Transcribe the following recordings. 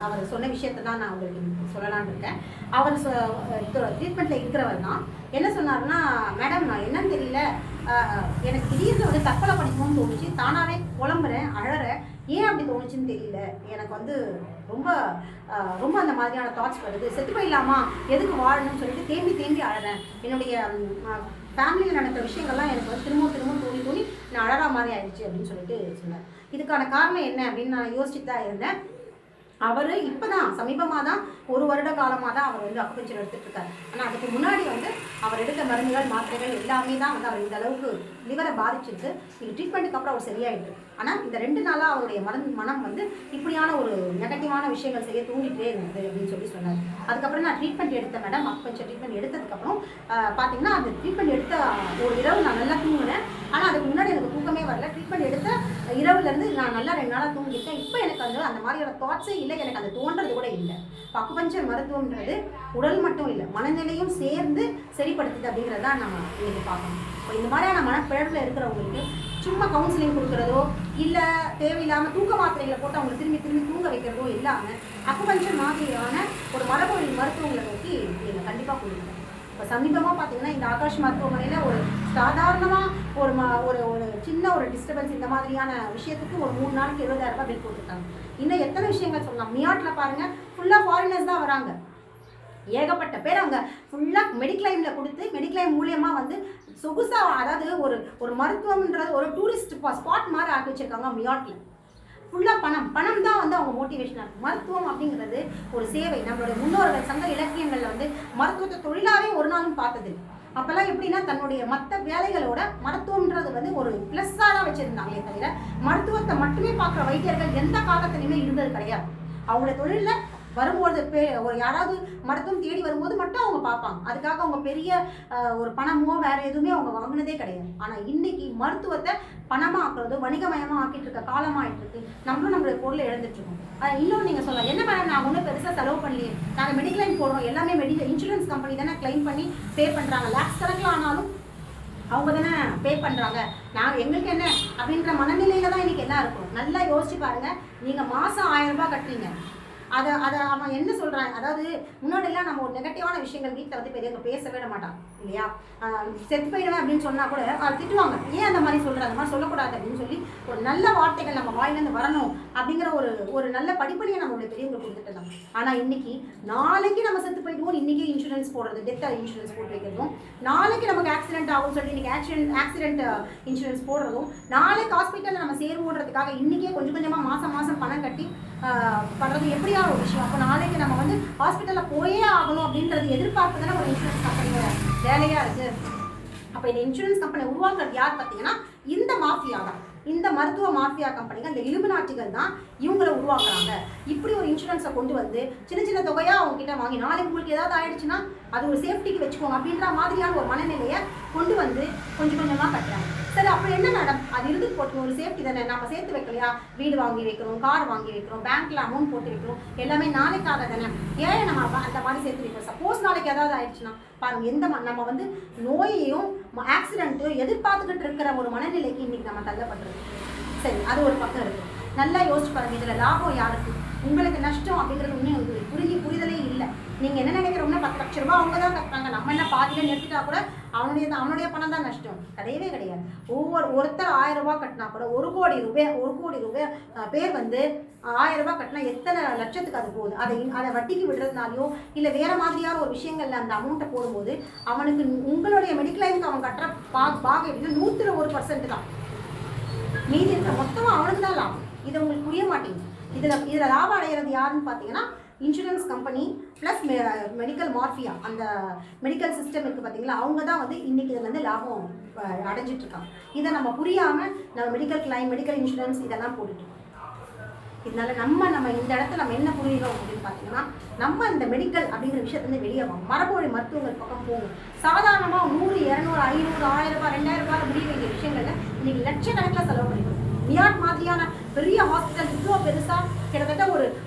அவர் சொன்ன விஷயத்தை தான் நான் உங்களுக்கு சொல்லலான்னு இருக்கேன். அவர் ட்ரீட்மெண்ட்டில் இருக்கிறவர் தான் என்ன சொன்னார்னா, மேடம் நான் என்னன்னு தெரியல, எனக்கு திடீர்னு வந்து தற்கொலை பண்ணிக்கணும்னு தோணுச்சு, தானாகவே புலம்புறேன், அழறேன், ஏன் அப்படி தோணுச்சுன்னு தெரியல, எனக்கு வந்து ரொம்ப ரொம்ப அந்த மாதிரியான தாட்ஸ் வருது, செத்து போயிடலாமா, எதுக்கு வாழணும்னு சொல்லிட்டு தேம்பி தேம்பி அழறேன், என்னுடைய ஃபேமிலியில் நடக்கிற விஷயங்கள்லாம் எனக்கு வந்து திரும்ப தோணி நான் அழறா மாதிரி ஆயிடுச்சு அப்படின்னு சொல்லிட்டு சொன்னார். இதுக்கான காரணம் என்ன அப்படின்னு நான் யோசிச்சுட்டு தான் இருந்தேன். அவர் இப்போ தான் சமீபமாக தான் 1 வருட காலமாக தான் அவர் வந்து அக்குபஞ்சர் எடுத்துகிட்டு இருக்காரு. ஆனால் அதுக்கு முன்னாடி வந்து அவர் எடுத்த மருந்துகள் மாத்திரைகள் எல்லாமே தான் வந்து அவர் இந்த அளவுக்கு லிவரை பாதிச்சிருக்கு. இது ட்ரீட்மெண்ட்டுக்கு அப்புறம் அவர் சரியாயிட்டு. ஆனால் இந்த 2 நாளாக அவருடைய மனம் வந்து இப்படியான ஒரு நெகட்டிவான விஷயங்கள் செய்ய தூண்டிகிட்டே இருந்தது அப்படின்னு சொல்லி சொன்னார். அதுக்கப்புறம் நான் ட்ரீட்மெண்ட் எடுத்தேன் மேடம். அக்குபஞ்சர் ட்ரீட்மெண்ட் எடுத்ததுக்கப்புறம் பார்த்தீங்கன்னா அந்த ட்ரீட்மெண்ட் எடுத்த ஒரு இரவு நான் நல்லா தூங்கினேன். ஆனால் அதுக்கு முன்னாடி எனக்கு தூக்கமே வரல. ட்ரீட்மெண்ட் எடுத்த இரவுலேருந்து நான் நல்லா 2 நாளாக தூங்கிட்டேன். இப்போ எனக்கு வந்து அந்த மாதிரியான தாட்ஸே இல்லை, எனக்கு அந்த தோன்றது கூட இல்லை. அக்குபஞ்சர் மருத்துவம்ன்றது உடல் மட்டும் இல்லை, மனநிலையும் சேர்ந்து சரிப்படுத்துது அப்படிங்கிறத நம்ம இன்னைக்கு பார்க்கணும். இப்போ இந்த மாதிரியான மனப்பிழப்பில் இருக்கிறவங்களுக்கு சும்மா கவுன்சிலிங் கொடுக்குறதோ இல்லை தேவையில்லாமல் தூக்க மாத்திரைகளை போட்டு அவங்களை திரும்பி தூங்க வைக்கிறதோ இல்லாமல் அக்குபஞ்சர் மாதிரியான ஒரு மரபொழி மருத்துவங்களை நோக்கி நீங்கள் கண்டிப்பாக கொடுக்கணும். இப்போ சமீபமாக பார்த்தீங்கன்னா இந்த ஆகாஷ் மருத்துவமனையில் ஒரு சாதாரணமாக ஒரு சின்ன ஒரு டிஸ்டர்பன்ஸ் இந்த மாதிரியான விஷயத்துக்கு ஒரு 3 நாளைக்கு 20,000 ரூபாய் பில் போட்டுருக்காங்க. இன்னும் எத்தனை விஷயங்கள் சொல்லலாம். மியாட்டில் பாருங்கள், ஃபுல்லாக ஃபாரினர்ஸ் தான் வராங்க. ஏகப்பட்ட பேர் அவங்க ஃபுல்லாக மெடிக்ளைமில் கொடுத்து மெடிக்ளைம் மூலியமாக வந்து சொகுசாக, அதாவது ஒரு மருத்துவம்ன்றது ஒரு டூரிஸ்ட் ஸ்பாட் மாதிரி ஆக்கி வச்சுருக்காங்க மியாட்டில். ஃபுல்லாக பணம் தான் வந்து அவங்க மோட்டிவேஷனாக இருக்கும். மருத்துவம் அப்படிங்கிறது ஒரு சேவை. நம்மளுடைய முன்னோர்கள் சங்க இலக்கியங்களில் வந்து மருத்துவத்தை தொழிலாகவே ஒரு நாளும் பார்த்தது. அப்போல்லாம் எப்படின்னா தன்னுடைய மற்ற வேலைகளோட மருத்துவம்ன்றது வந்து ஒரு ப்ளஸ்ஸாக தான் வச்சுருந்தாங்களே தவிர மருத்துவத்தை மட்டுமே பார்க்குற வைத்தியர்கள் எந்த காலத்துலையுமே இருந்தது கிடையாது. அவங்களோட தொழிலில் வரும்போது ஒரு யாராவது மருத்துவம் தேடி வரும்போது மட்டும் அவங்க பார்ப்பாங்க. அதுக்காக அவங்க பெரிய ஒரு பணமோ வேறு எதுவுமே அவங்க வாங்கினதே கிடையாது. ஆனால் இன்னைக்கு மருத்துவத்தை பணமாக ஆக்குறது, வணிகமயமாக ஆக்கிட்டு இருக்க காலமாகிட்டு இருக்கு. நம்மளும் நம்மளுடைய பொருளை இழந்துட்டுருக்கோம். இன்னொன்று நீங்கள் சொல்லலாம், என்ன மேடம் நான் ஒன்றும் பெருசாக செலவு பண்ணலையே, நாங்கள் மெடிக்ளைம் போடுறோம், எல்லாமே இன்சூரன்ஸ் கம்பெனி தானே கிளைம் பண்ணி பே பண்ணுறாங்க, லேக்ஸ் கணக்கில் ஆனாலும் அவங்க தானே பே பண்ணுறாங்க, நாங்கள் எங்களுக்கு என்ன அப்படின்ற மனநிலையில தான் இன்றைக்கி என்ன இருக்கும். நல்லா யோசிச்சு பாருங்கள். நீங்கள் மாதம் 1000 ரூபாய் கட்டுறீங்க, அதை அவன் என்ன சொல்கிறான், அதாவது முன்னாடியெல்லாம் நம்ம ஒரு நெகட்டிவான விஷயங்கள் வீட்டில் வந்து பெரியவங்க பேசவே மாட்டாங்க இல்லையா. செத்து போயிடுவேன் அப்படின்னு சொன்னால் கூட அதை திட்டுவாங்க, ஏன் அந்த மாதிரி சொல்கிற, அந்த மாதிரி சொல்லக்கூடாது அப்படின்னு சொல்லி ஒரு நல்ல வார்த்தைகள் நம்ம வாயிலேருந்து வரணும் அப்படிங்கிற ஒரு நல்ல படிப்படியை நம்மளுடைய பெரியவங்க கொடுத்துட்டு இருந்தாங்க. ஆனால் இன்னைக்கு நாளைக்கு நம்ம செத்து போயிடுவோம், இன்றைக்கி இன்சூரன்ஸ் போடுறது, டெத் இன்சூரன்ஸ் போட்டு வைக்கிறதும், நாளைக்கு நமக்கு ஆக்சிடென்ட் ஆகும்னு சொல்லி இன்றைக்கி ஆக்சிடென்ட் இன்சூரன்ஸ் போடுறதும், நாளைக்கு ஹாஸ்பிட்டலில் நம்ம சேருவோன்றதுக்காக இன்றைக்கே கொஞ்சம் மாதம் பணம் கட்டி பண்ணுறது எப்படியா ஒரு விஷயம். அப்போ நாளைக்கு நம்ம வந்து ஹாஸ்பிட்டலில் போயே ஆகணும் அப்படின்றது எதிர்பார்ப்பு தானே ஒரு இன்சூரன்ஸ் கம்பெனியோட வேலையாக இருக்குது. அப்போ இந்த இன்சூரன்ஸ் கம்பெனி உருவாக்குறது யார் பார்த்தீங்கன்னா இந்த மாஃபியா தான். இந்த மருத்துவ மாஃபியா கம்பெனிகள், இந்த இலுமினாட்டிகள் தான் இவங்களை உருவாக்குறாங்க. இப்படி ஒரு இன்சூரன்ஸை கொண்டு வந்து சின்ன தொகையாக அவங்க கிட்ட வாங்கி நாளைக்கு உங்களுக்கு ஏதாவது ஆயிடுச்சுன்னா அது ஒரு சேஃப்டிக்கு வச்சுக்கோங்க அப்படின்ற மாதிரியான ஒரு மனநிலையை கொண்டு வந்து கொஞ்சமாக கட்டுறாங்க. சரி, அப்போ என்ன மேடம், அது இருந்துட்டு போட்டு ஒரு சேஃப்டி தானே, நம்ம சேர்த்து வைக்கலையா, வீடு வாங்கி வைக்கிறோம், கார் வாங்கி வைக்கிறோம், பேங்க்கில் அமௌண்ட் போட்டு வைக்கிறோம், எல்லாமே நாளைக்காக தானே, ஏன் நம்ம அந்த மாதிரி சேர்த்து வைக்கிறோம். சப்போஸ் நாளைக்கு ஏதாவது ஆயிடுச்சுன்னா பாருங்கள், நம்ம வந்து நோயையும் ஆக்சிடென்ட்டும் எதிர்பார்த்துக்கிட்டு இருக்கிற ஒரு மனநிலைக்கு இன்றைக்கி நம்ம தள்ளப்படுறோம். சரி, அது ஒரு பக்கம் இருக்குது. நல்லா யோசிச்சு பாருங்கள், இதில் லாபம் யாருக்கு, உங்களுக்கு நஷ்டம் அப்படிங்கிறது இன்னும் புரிதலே இல்லை. நீங்கள் என்ன நினைக்கிறோம்னா 10 லட்ச ரூபா அவங்க தான் கட்டுறாங்க, நம்ம என்ன பாதியில் நிறுத்திட்டா கூட அவனுடைய பணம் தான் நஷ்டம். கிடையவே கிடையாது. ஒருத்தர் 1000 ரூபாய் கட்டினா கூட 1 கோடி ரூபாய் பேர் வந்து 1000 ரூபாய் கட்டினா எத்தனை லட்சத்துக்கு அது போகுது. அதை வட்டிக்கு விடுறதுனாலையோ இல்லை வேறு மாதிரியான ஒரு விஷயங்கள்ல அந்த அமௌண்ட்டை போடும்போது அவனுக்கு உங்களுடைய மெடிக்ளைமுக்கு அவன் கட்டுற பாகம் எப்படின்னா 101% தான். மீதி இருக்கிற மொத்தமாக அவனுக்கு தான் லாபம். இதை உங்களுக்கு புரிய மாட்டேங்குது. இதில் லாபம் அடைகிறது யாருன்னு பார்த்தீங்கன்னா insurance company plus medical mafia, அந்த மெடிக்கல் சிஸ்டம் இருக்குது பார்த்தீங்களா, அவங்க தான் வந்து இன்றைக்கி இதில் வந்து லாபம் அடைஞ்சிட்ருக்காங்க. இதை நம்ம புரியாமல் நம்ம மெடிக்கல் கிளைம், மெடிக்கல் இன்சூரன்ஸ் இதெல்லாம் போட்டுட்டோம். இதனால நம்ம இந்த இடத்துல நம்ம என்ன புரியுறோம் அப்படின்னு பார்த்தீங்கன்னா, நம்ம இந்த மெடிக்கல் அப்படிங்கிற விஷயத்துலேருந்து வெளியே வாங்க, மரபொழி மருத்துவங்கள் பக்கம் போகும். சாதாரணமாக 100, 200, 500, 1000 ரூபாய், 2000 ரூபாய் முடிய வேண்டிய விஷயங்கள்ல இன்றைக்கி லட்சக்கணக்கில் செலவு பண்ணிக்கணும். மியாட் மாதிரியான பெரிய ஹாஸ்பிட்டல் இவ்வளோ பெருசாக கிட்டத்தட்ட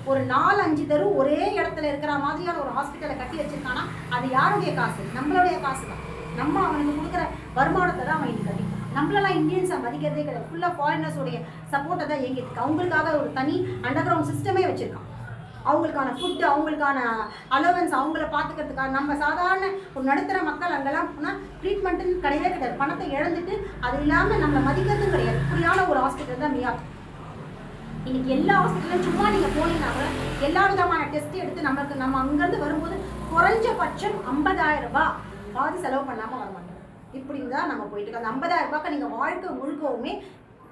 ஒரு 4-5 தெரு ஒரே இடத்துல இருக்கிற மாதிரியான ஒரு ஹாஸ்பிட்டலை கட்டி வச்சிருக்கானா அது யாருடைய காசு? நம்மளுடைய காசு தான். நம்ம அவனுக்கு கொடுக்குற வருமானத்தை தான் அவன் இன்னைக்கு கட்டிப்பான். நம்மளெல்லாம் இந்தியன்ஸை மதிக்கிறதே கிடையாது. ஃபுல்லாக ஃபாரினர்ஸோடைய சப்போர்ட்டை தான் இயங்கிட்டு அவங்களுக்காக ஒரு தனி அண்டர் கிரவுண்ட் சிஸ்டமே வச்சுருக்கான். அவங்களுக்கான ஃபுட்டு, அவங்களுக்கான அலோவன்ஸ், அவங்கள பார்த்துக்கிறதுக்கான நம்ம சாதாரண ஒரு நடுத்தர மக்கள் அங்கெல்லாம் போனால் ட்ரீட்மெண்ட்டுன்னு கிடையவே கிடையாது. பணத்தை இழந்துட்டு அது இல்லாமல் நம்மளை மதிக்கிறதும் கிடையாது. இப்படியான ஒரு ஹாஸ்பிட்டல் தான் மியா. இன்னைக்கு எல்லா ஹாஸ்பிட்டலும் சும்மா நீங்கள் போனீங்கன்னா கூட எல்லா விதமான டெஸ்ட் எடுத்து நம்ம அங்கேருந்து வரும்போது குறைஞ்சபட்சம் 50,000 ரூபாய் பாதி செலவு பண்ணாமல் வர மாட்டோம். இப்படி தான் நம்ம போயிட்டு இருக்கோம். அந்த 50,000 ரூபாய்க்கு நீங்கள் வாழ்க்கை முழுக்கவுமே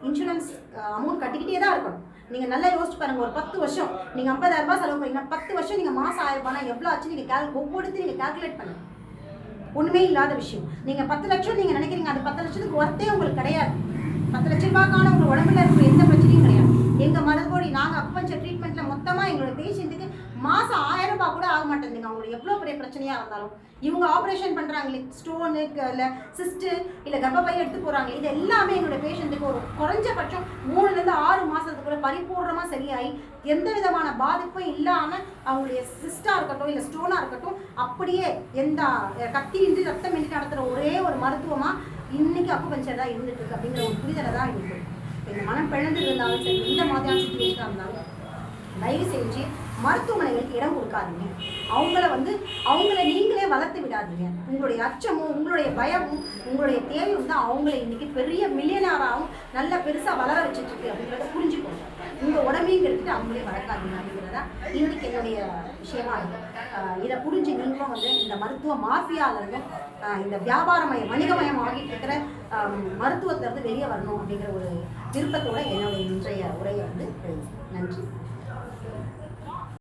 இன்சூரன்ஸ் அமௌண்ட் கட்டிக்கிட்டே தான் இருக்கணும். நீங்கள் நல்லா யோசிச்சு பாருங்கள், ஒரு 10 வருஷம் நீங்கள் 50,000 ரூபாய் செலவு பண்ணீங்கன்னா 10 வருஷம் நீங்கள் மாதம் 1000 ரூபாய்னா எவ்வளோ ஆச்சு நீங்கள் ஒவ்வொருத்தையும் நீங்கள் கால்குலேட் பண்ணுங்க. ஒன்றுமே இல்லாத விஷயம். நீங்கள் 10 லட்சம் நீங்கள் நினைக்கிறீங்க, அது 10 லட்சத்துக்கு ஒர்த்தே உங்களுக்கு கிடையாது. 10 லட்ச ரூபாய்க்கான உங்கள் உடம்புல இருக்கிற எந்த பிரச்சனையும் கிடையாது. எங்கள் மருத்துவடி நாங்கள் அக்குபஞ்சர் ட்ரீட்மெண்ட்டில் மொத்தமாக எங்களோட பேஷண்ட்டுக்கு மாதம் 1000 ரூபாய் கூட ஆக மாட்டேங்குதுங்க. அவங்களுக்கு எவ்வளோ பெரிய பிரச்சனையாக இருந்தாலும் இவங்க ஆப்ரேஷன் பண்ணுறாங்களே, ஸ்டோனு இல்லை சிஸ்ட்டு இல்லை கர்ப்பப்பையை எடுத்து போகிறாங்க, இது எல்லாமே எங்களோட பேஷண்ட்டுக்கு ஒரு குறைஞ்சபட்சம் 3லேருந்து 6 மாதத்துக்குள்ள பரிபூர்ணமாக சரியாகி எந்த விதமான பாதிப்பும் இல்லாமல் அவங்களுடைய சிஸ்டாக இருக்கட்டும் இல்லை ஸ்டோனாக இருக்கட்டும் அப்படியே எந்த கத்தியின்றி ரத்தமின்றி நடத்துகிற ஒரே ஒரு மருத்துவமாக இன்னைக்கு அக்குபஞ்சர் தான் இருந்துட்டு இருக்கு அப்படிங்கிற ஒரு புரிதலை தான் எனக்கு. இந்த மனம் பிழந்து இருந்தாலும் சரி, எந்த மாதிரியான சுச்சுவேஷனாக இருந்தாலும் தயவு செஞ்சு மருத்துவமனைகளுக்கு இடம் கொடுக்காதீங்க. அவங்கள நீங்களே வளர்த்து விடாதீங்க. உங்களுடைய அச்சமும் உங்களுடைய பயமும் உங்களுடைய தேவையும் தான் அவங்களை இன்னைக்கு பெரிய மில்லியனராகவும் நல்ல பெருசாக வளர வச்சுட்டு இருக்கு அப்படிங்கிறத புரிஞ்சுக்கோங்க. உங்கள் உடம்பையும் எடுத்துட்டு அவங்களே வளர்க்காதீங்க அப்படிங்கிறதா இன்னைக்கு என்னுடைய விஷயமா இருக்கும். இதை புரிஞ்சு நீங்களும் இந்த மருத்துவ மாஃபியாவிலிருந்து இந்த வியாபாரமயம் வணிகமயம் ஆகிட்டு இருக்கிற மருத்துவத்திலிருந்து வெளியே வரணும் அப்படிங்கிற ஒரு விருப்பத்தோட என்னுடைய இன்றைய உரையை நன்றி.